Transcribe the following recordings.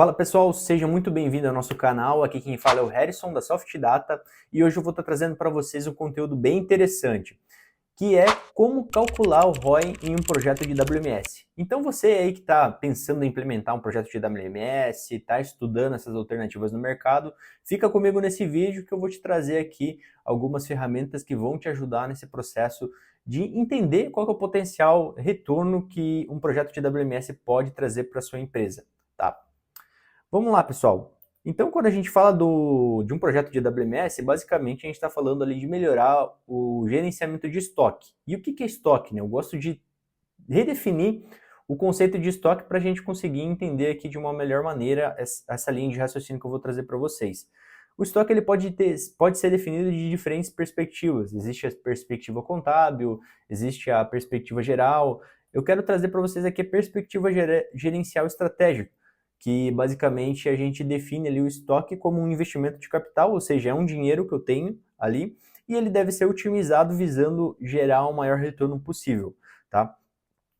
Fala pessoal, seja muito bem-vindo ao nosso canal. Aqui quem fala é o Harrison da Soft Data e hoje eu vou estar trazendo para vocês um conteúdo bem interessante, que é como calcular o ROI em um projeto de WMS. Então você aí que está pensando em implementar um projeto de WMS, está estudando essas alternativas no mercado, fica comigo nesse vídeo que eu vou te trazer aqui algumas ferramentas que vão te ajudar nesse processo de entender qual que é o potencial retorno que um projeto de WMS pode trazer para a sua empresa, tá? Vamos lá, pessoal. Então, quando a gente fala de um projeto de WMS, basicamente a gente está falando ali de melhorar o gerenciamento de estoque. E o que é estoque, né? Eu gosto de redefinir o conceito de estoque para a gente conseguir entender aqui de uma melhor maneira essa linha de raciocínio que eu vou trazer para vocês. O estoque ele pode ser definido de diferentes perspectivas. Existe a perspectiva contábil, existe a perspectiva geral. Eu quero trazer para vocês aqui a perspectiva gerencial estratégica, que basicamente a gente define ali o estoque como um investimento de capital, ou seja, é um dinheiro que eu tenho ali e ele deve ser otimizado visando gerar o maior retorno possível, tá?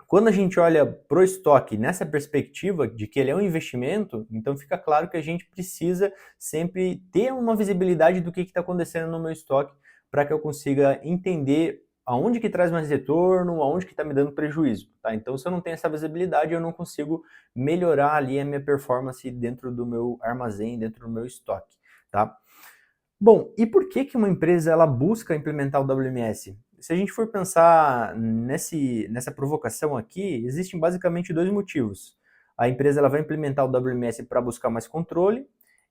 Quando a gente olha para o estoque nessa perspectiva de que ele é um investimento, então fica claro que a gente precisa sempre ter uma visibilidade do que está acontecendo no meu estoque para que eu consiga entender aonde que traz mais retorno, aonde que está me dando prejuízo, tá? Então, se eu não tenho essa visibilidade, eu não consigo melhorar ali a minha performance dentro do meu armazém, dentro do meu estoque, tá? Bom, e por que uma empresa ela busca implementar o WMS? Se a gente for pensar nessa provocação aqui, existem basicamente dois motivos. A empresa ela vai implementar o WMS para buscar mais controle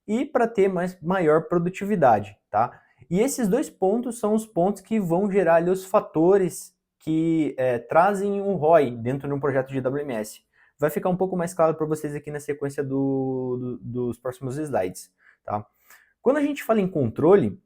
e para ter maior produtividade, tá? E esses dois pontos são os pontos que vão gerar ali os fatores que trazem um ROI dentro de um projeto de WMS. Vai ficar um pouco mais claro para vocês aqui na sequência dos próximos slides, tá? Quando a gente fala em controle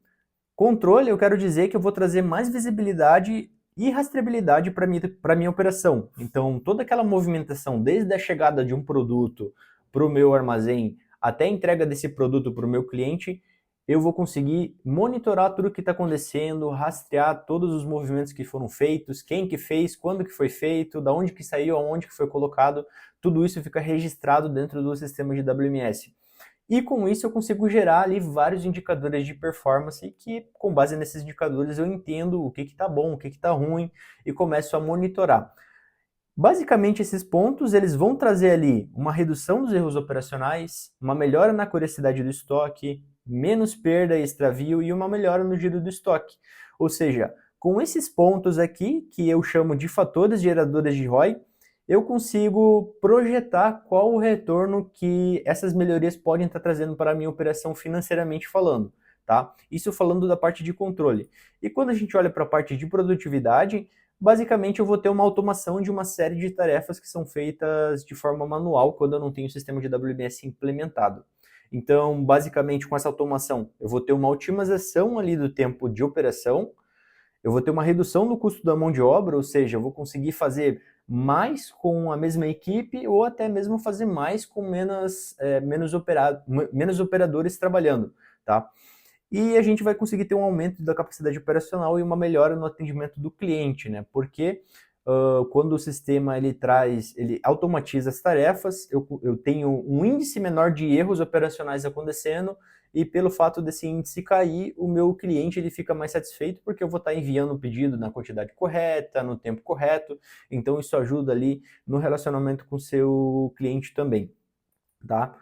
eu quero dizer que eu vou trazer mais visibilidade e rastreabilidade para minha operação. Então, toda aquela movimentação, desde a chegada de um produto para o meu armazém até a entrega desse produto para o meu cliente, eu vou conseguir monitorar tudo o que está acontecendo, rastrear todos os movimentos que foram feitos, quem que fez, quando que foi feito, da onde que saiu, aonde que foi colocado, tudo isso fica registrado dentro do sistema de WMS. E com isso eu consigo gerar ali vários indicadores de performance que, com base nesses indicadores, eu entendo o que está bom, o que está ruim e começo a monitorar. Basicamente, esses pontos eles vão trazer ali uma redução dos erros operacionais, uma melhora na curiosidade do estoque, menos perda e extravio e uma melhora no giro do estoque. Ou seja, com esses pontos aqui, que eu chamo de fatores geradores de ROI, eu consigo projetar qual o retorno que essas melhorias podem estar trazendo para a minha operação financeiramente falando, tá? Isso falando da parte de controle. E quando a gente olha para a parte de produtividade, basicamente eu vou ter uma automação de uma série de tarefas que são feitas de forma manual quando eu não tenho o sistema de WMS implementado. Então, basicamente, com essa automação, eu vou ter uma otimização ali do tempo de operação, eu vou ter uma redução no custo da mão de obra, ou seja, eu vou conseguir fazer mais com a mesma equipe ou até mesmo fazer mais com menos operadores trabalhando, tá? E a gente vai conseguir ter um aumento da capacidade operacional e uma melhora no atendimento do cliente, né? Porque quando o sistema ele automatiza as tarefas, eu tenho um índice menor de erros operacionais acontecendo e pelo fato desse índice cair, o meu cliente ele fica mais satisfeito porque eu vou estar enviando o pedido na quantidade correta, no tempo correto, então isso ajuda ali no relacionamento com o seu cliente também, tá?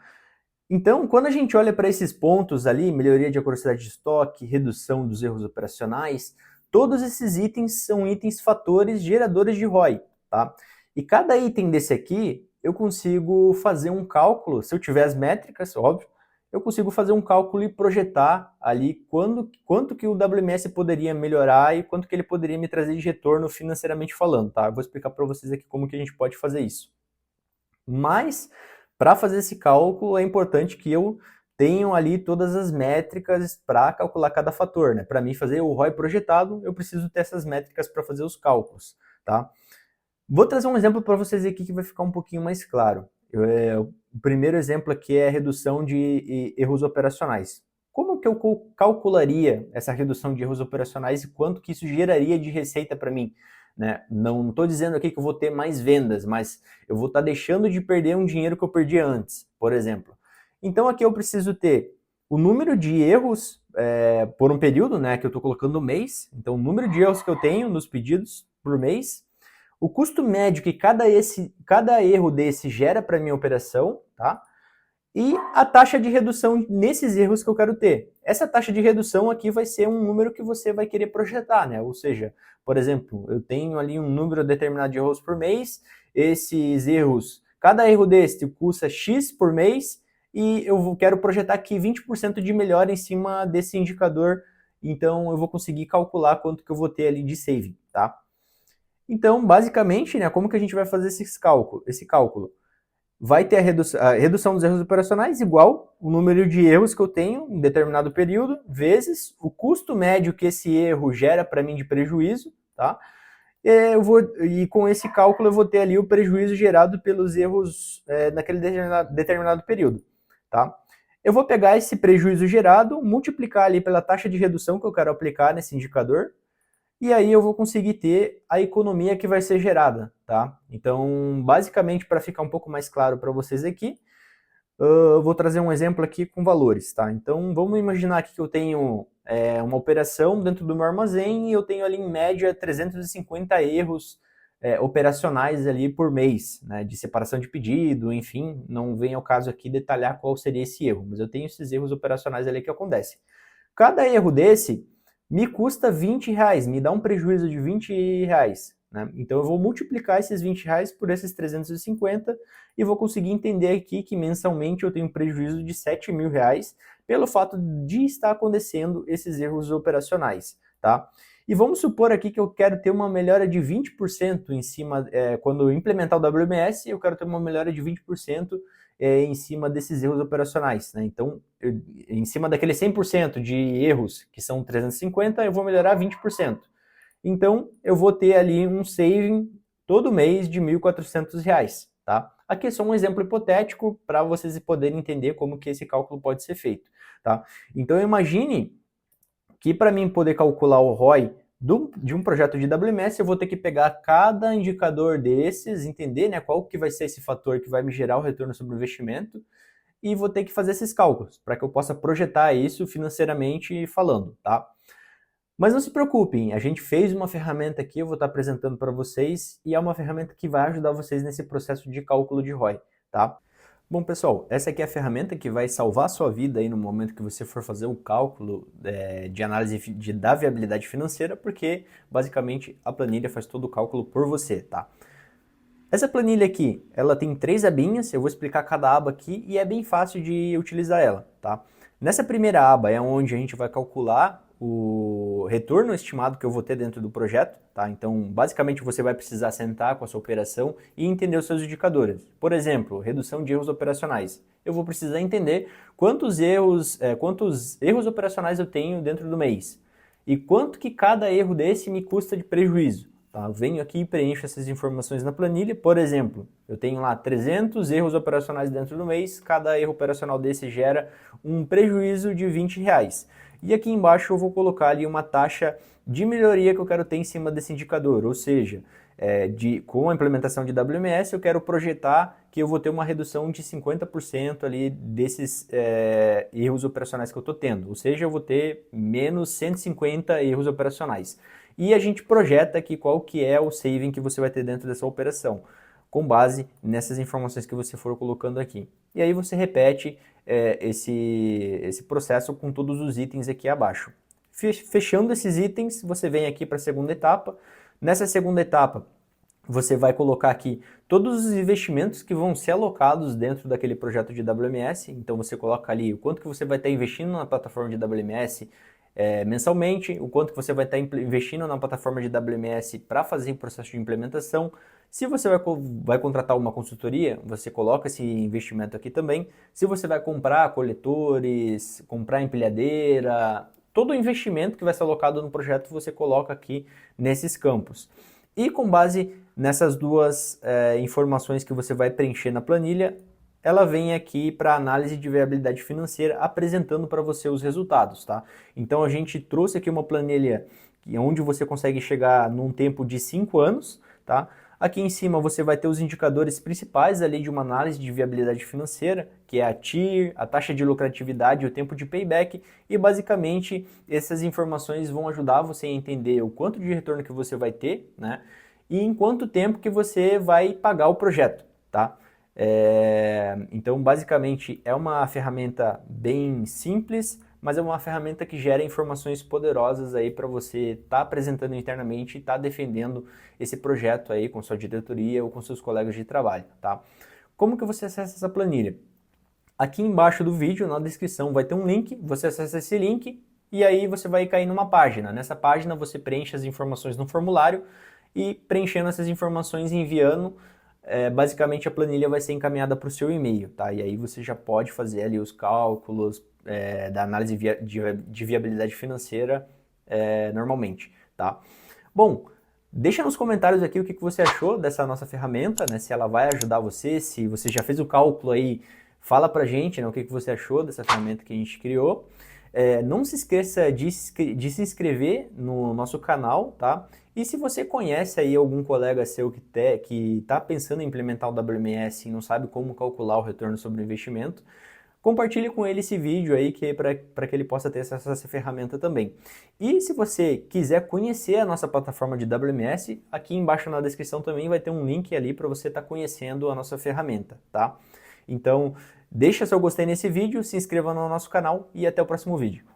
Então, quando a gente olha para esses pontos ali, melhoria de curiosidade de estoque, redução dos erros operacionais, todos esses itens são itens fatores geradores de ROI, tá? E cada item desse aqui, eu consigo fazer um cálculo, se eu tiver as métricas, óbvio, eu consigo fazer um cálculo e projetar ali quanto que o WMS poderia melhorar e quanto que ele poderia me trazer de retorno financeiramente falando, tá? Eu vou explicar para vocês aqui como que a gente pode fazer isso. Mas, para fazer esse cálculo, é importante que eu tenha ali todas as métricas para calcular cada fator, né? Para mim fazer o ROI projetado, eu preciso ter essas métricas para fazer os cálculos, tá? Vou trazer um exemplo para vocês aqui que vai ficar um pouquinho mais claro. O primeiro exemplo aqui é a redução de erros operacionais. Como que eu calcularia essa redução de erros operacionais e quanto que isso geraria de receita para mim? Né? Não estou dizendo aqui que eu vou ter mais vendas, mas eu vou estar deixando de perder um dinheiro que eu perdi antes, por exemplo. Então aqui eu preciso ter o número de erros por um período, né, que eu estou colocando no mês, então o número de erros que eu tenho nos pedidos por mês, o custo médio que cada erro desse gera para minha operação, tá? E a taxa de redução nesses erros que eu quero ter. Essa taxa de redução aqui vai ser um número que você vai querer projetar, né? Ou seja, por exemplo, eu tenho ali um número determinado de erros por mês, esses erros, cada erro desse custa X por mês, e eu quero projetar aqui 20% de melhora em cima desse indicador, então eu vou conseguir calcular quanto que eu vou ter ali de saving, tá? Então, basicamente, né, como que a gente vai fazer esse cálculo? Vai ter a redução dos erros operacionais igual o número de erros que eu tenho em determinado período, vezes o custo médio que esse erro gera para mim de prejuízo, tá? E com esse cálculo eu vou ter ali o prejuízo gerado pelos erros naquele determinado período, tá? Eu vou pegar esse prejuízo gerado, multiplicar ali pela taxa de redução que eu quero aplicar nesse indicador, e aí eu vou conseguir ter a economia que vai ser gerada, tá? Então, basicamente, para ficar um pouco mais claro para vocês aqui, eu vou trazer um exemplo aqui com valores, tá? Então, vamos imaginar aqui que eu tenho uma operação dentro do meu armazém e eu tenho ali, em média, 350 erros operacionais ali por mês, né? De separação de pedido, enfim, não vem ao caso aqui detalhar qual seria esse erro, mas eu tenho esses erros operacionais ali que acontecem. Cada erro desse me custa 20 reais, me dá um prejuízo de 20 reais. Né? Então eu vou multiplicar esses 20 reais por esses 350 e vou conseguir entender aqui que mensalmente eu tenho um prejuízo de 7 mil reais pelo fato de estar acontecendo esses erros operacionais. Tá? E vamos supor aqui que eu quero ter uma melhora de 20% em cima, quando eu implementar o WMS, eu quero ter uma melhora de 20% em cima desses erros operacionais. Né? Então, em cima daquele 100% de erros, que são 350, eu vou melhorar 20%. Então, eu vou ter ali um saving todo mês de R$ 1.400. Tá? Aqui é só um exemplo hipotético para vocês poderem entender como que esse cálculo pode ser feito. Tá? Então, imagine que para mim poder calcular o ROI de um projeto de WMS, eu vou ter que pegar cada indicador desses, entender, né, qual que vai ser esse fator que vai me gerar o retorno sobre o investimento, e vou ter que fazer esses cálculos, para que eu possa projetar isso financeiramente falando, tá? Mas não se preocupem, a gente fez uma ferramenta aqui, eu vou estar apresentando para vocês, e é uma ferramenta que vai ajudar vocês nesse processo de cálculo de ROI, tá? Bom, pessoal, essa aqui é a ferramenta que vai salvar a sua vida aí no momento que você for fazer o cálculo de análise da viabilidade financeira, porque basicamente a planilha faz todo o cálculo por você, tá? Essa planilha aqui, ela tem 3 abinhas, eu vou explicar cada aba aqui e é bem fácil de utilizar ela, tá? Nessa primeira aba é onde a gente vai calcular o retorno estimado que eu vou ter dentro do projeto, tá? Então, basicamente, você vai precisar sentar com a sua operação e entender os seus indicadores. Por exemplo, redução de erros operacionais. Eu vou precisar entender quantos erros operacionais eu tenho dentro do mês e quanto que cada erro desse me custa de prejuízo. Tá? Eu venho aqui e preencho essas informações na planilha. Por exemplo, eu tenho lá 300 erros operacionais dentro do mês, cada erro operacional desse gera um prejuízo de 20 reais. E aqui embaixo eu vou colocar ali uma taxa de melhoria que eu quero ter em cima desse indicador, ou seja, com a implementação de WMS eu quero projetar que eu vou ter uma redução de 50% ali desses erros operacionais que eu estou tendo, ou seja, eu vou ter menos 150 erros operacionais. E a gente projeta aqui qual que é o saving que você vai ter dentro dessa operação, com base nessas informações que você for colocando aqui. E aí você repete esse processo com todos os itens aqui abaixo. Fechando esses itens, você vem aqui para a segunda etapa. Nessa segunda etapa, você vai colocar aqui todos os investimentos que vão ser alocados dentro daquele projeto de WMS. Então você coloca ali o quanto que você vai estar investindo na plataforma de WMS mensalmente, o quanto que você vai estar investindo na plataforma de WMS para fazer o processo de implementação. Se você vai contratar uma consultoria, você coloca esse investimento aqui também. Se você vai comprar coletores, comprar empilhadeira, todo o investimento que vai ser alocado no projeto você coloca aqui nesses campos. E com base nessas duas informações que você vai preencher na planilha, ela vem aqui para análise de viabilidade financeira, apresentando para você os resultados, tá? Então a gente trouxe aqui uma planilha onde você consegue chegar num tempo de 5 anos, tá? Aqui em cima você vai ter os indicadores principais ali de uma análise de viabilidade financeira, que é a TIR, a taxa de lucratividade e o tempo de payback, e basicamente essas informações vão ajudar você a entender o quanto de retorno que você vai ter, né? E em quanto tempo que você vai pagar o projeto, tá? Então, basicamente, é uma ferramenta bem simples, mas é uma ferramenta que gera informações poderosas aí para você estar apresentando internamente e estar defendendo esse projeto aí com sua diretoria ou com seus colegas de trabalho, tá? Como que você acessa essa planilha? Aqui embaixo do vídeo, na descrição, vai ter um link, você acessa esse link e aí você vai cair numa página. Nessa página você preenche as informações no formulário e preenchendo essas informações e enviando, basicamente a planilha vai ser encaminhada para o seu e-mail, tá? E aí você já pode fazer ali os cálculos da análise de viabilidade financeira normalmente, tá? Bom, deixa nos comentários aqui o que você achou dessa nossa ferramenta, né? Se ela vai ajudar você, se você já fez o cálculo aí, fala pra gente, né, o que você achou dessa ferramenta que a gente criou. Não se esqueça de se inscrever no nosso canal, tá? E se você conhece aí algum colega seu que está pensando em implementar o WMS e não sabe como calcular o retorno sobre o investimento, compartilhe com ele esse vídeo aí para que ele possa ter acesso a essa ferramenta também. E se você quiser conhecer a nossa plataforma de WMS, aqui embaixo na descrição também vai ter um link ali para você estar conhecendo a nossa ferramenta, tá? Então, deixa seu gostei nesse vídeo, se inscreva no nosso canal e até o próximo vídeo.